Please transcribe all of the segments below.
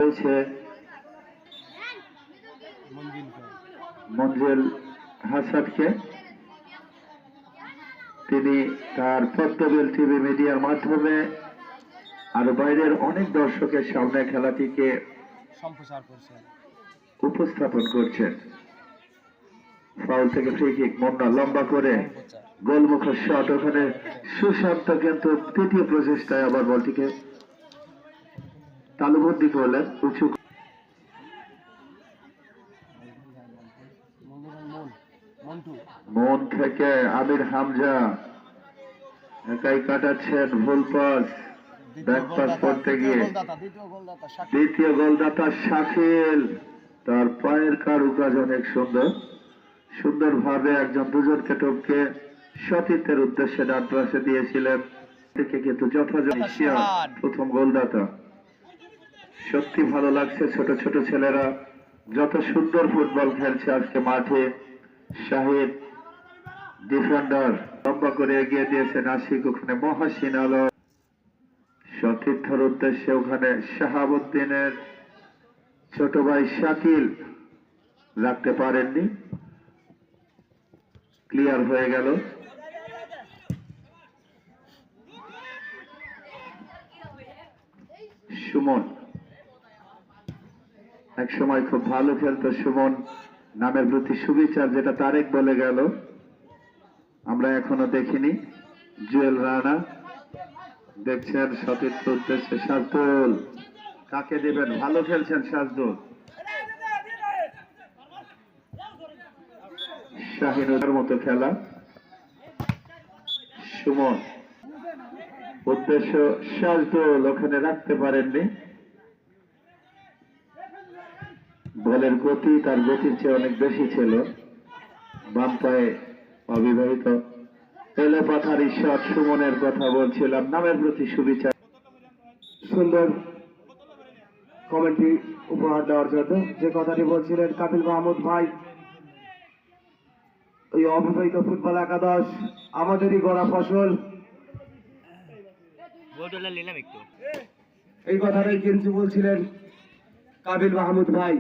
রয়েছে মঞ্জুল হাসানকে। তিনি তার পদ্মবেল টিভি মিডিয়ার মাধ্যমে আর বাইরের অনেক দর্শকের সামনে খেলাটিকে উপস্থাপন করছেন। ফাউল থেকে ফ্রি কিক, মুন্না লম্বা করে গোলমুখ শট, ওখানে সুশান্ত কিন্তু তৃতীয় প্রচেষ্টায় আবার বলটিকে তালুবন্দি করলেন উঁচু। মন থেকে আমির হামজা একাই কাটাচ্ছেন, ভুল পাস, ব্যাক পাস করতে গিয়ে দ্বিতীয় গোলদাতা শাকিল, তার পায়ের কারুকাজ অনেক সুন্দর, সুন্দরভাবে একজন দুজনকে টপকে সতীর্থের উদ্দেশ্যে ডান পাশে দিয়েছিলেন, থেকে কিন্তু যথাযথ প্রথম গোলদাতা। সত্যি ভালো লাগছে, ছোট ছোট ছেলেরা যত সুন্দর ফুটবল খেলছে আজকে মাঠে। শাহিদ ডিফেন্ডার লম্বা করে এগিয়ে দিয়েছে নাসিক, ওখানে মহাসিন আলো সতীর্থের উদ্দেশ্যে, ওখানে শাহাবুদ্দিনের ছোট ভাই শাকিল রাখতে পারেননি, ক্লিয়ার হয়ে গেল। সুমন এক সময় খুব ভালো খেলতো, সুমন নামের প্রতি সুবিচার যেটা তারেক বলে গেল, আমরা এখনো দেখিনি। জুয়েল রানা দেখছেন সতীর্থ উদ্দেশ্যে, সাজদুল কাকে দেবেন, ভালো খেলছেন সাজদুল। শাহিনুর মতো খেলা, সুমন উদ্দেশ্য সাজদুল ওখানে রাখতে পারেননি। বলের গতি তার গতির চেয়ে অনেক বেশি ছিল, বাম পায়ে অবিবাহিত এলো পাথার শট। সুমনের কথা বলছিলাম, নামের প্রতি সুবিচার। সুন্দর কমেন্ট্রি উপহার দেওয়ার জন্য যে কথাটি বলছিলেন কাপিল মাহমুদ ভাই, ওই অবিবাহিত ফুটবল একাদশ আমাদেরই গড়া ফসল, এই কথাটাই কিন্তু বলছিলেন কাপিল মাহমুদ ভাই।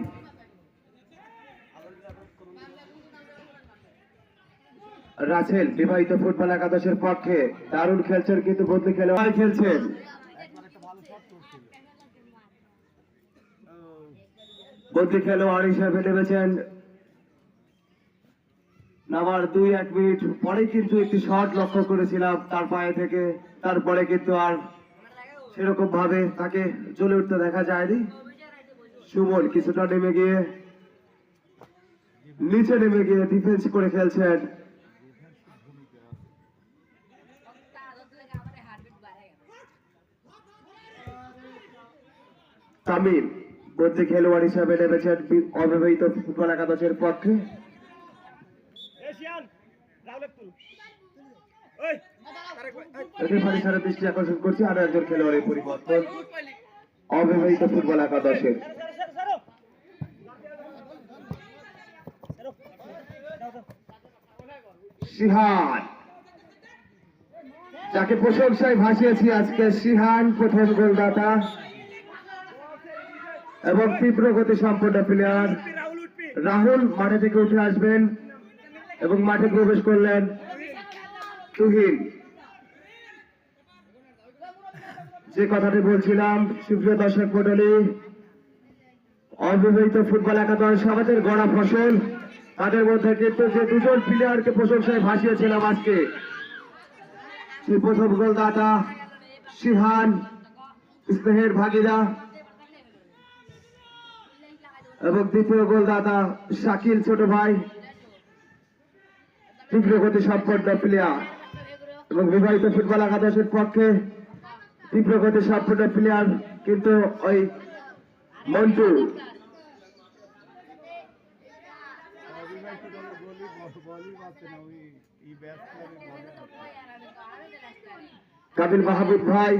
রাসেল বিবাহিত ফুটবল একাদশের পক্ষে দারুণ খেলছেন, কিন্তু বদলি খেলোয়াড় খেলছেন। বদলি খেলোয়াড় হিসেবে নেমেছেন নামার 2-1 মিনিট পরে কিন্তু একটি শট লক্ষ্য করেছিলাম তার পায়ে থেকে, তারপরে কিন্তু আর সেরকম ভাবে তাকে জ্বলে উঠতে দেখা যায়নি। সুমন কিছুটা নিচে নেমে গিয়ে ডিফেন্স করে খেলছেন। তামিম বদলি খেলোয়াড় হিসাবে নেমেছেন অবিবাহিত ফুটবল একাদশের পক্ষে। দৃষ্টি আকর্ষণ করছে আরো একজন খেলোয়াড়ের পরিবর্তন অবিবাহিত ফুটবল একাদশের। সিহান, যাকে প্রশংসায় ভাসিয়েছি আজকে, সিহান প্রথম গোলদাতা এবং তীব্র গতি সম্পন্ন প্লেয়ার। রাহুল মাঠে থেকে উঠে আসবেন এবং মাঠে প্রবেশ করলেন তুহিন। যে কথাটি বলছিলাম সুপ্রিয় দর্শক মণ্ডলী, অবিবাহিত ফুটবল একাদশ আমাদের গড়া ফসল, তাদের মধ্যে কিন্তু যে দুজন প্লেয়ারকে প্রশংসায় ভাসিয়েছিলাম আজকে, সেই প্রথম গোলদাতা সিহান স্নেহের ভাগিরা এবং দ্বিতীয় গোলদাতা শাকিল ছোট ভাই, তীব্র গতি সম্পন্ন প্লেয়ার। এবং বিবাহিত ফুটবল একাদশের পক্ষে তীব্র গতি সম্পন্ন প্লেয়ার কিন্তু ওই মন্টু। কাবিল মাহমুদ ভাই,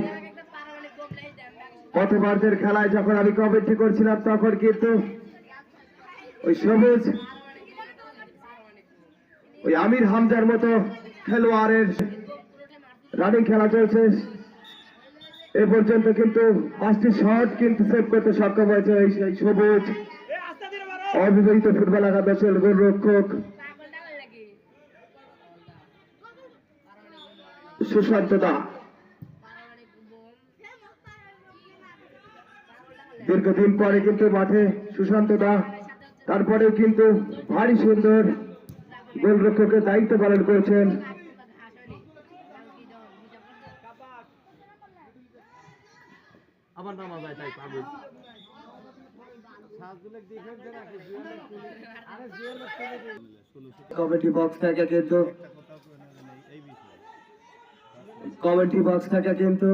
গতবারদের খেলায় যখন আমি কমেন্ট্রি করছিলাম তখন কিন্তু ওই সবুজ ওই আমির হামজার মতো খেলোয়াড়ের রানিং খেলা চলছে, এ পর্যন্ত কিন্তু 5টি শট কিন্তু সেভ করতে সক্ষম হয়েছে সেই সবুজ অবিবাহিত ফুটবল একাদশের গোলরক্ষক সুশান্ত দা। দীর্ঘদিন পরে কিন্তু মাঠে সুশান্ত দা, তারপরেও কিন্তু ভারী সুন্দর গোলরক্ষকের দায়িত্ব পালন করেছেন। আমার নাম যায় তাই পাগল কমেন্ট্রি বক্স থেকে কিন্তু